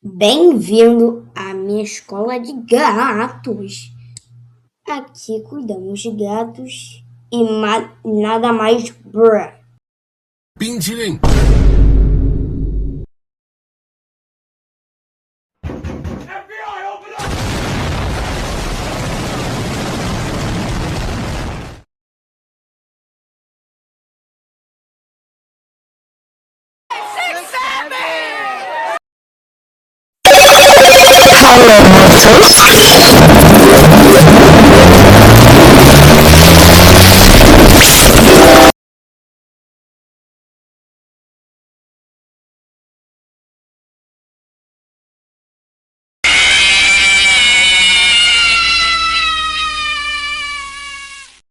Bem-vindo à minha escola de gatos. Aqui cuidamos de gatos e nada mais. Pinchilin. Hello, monsters.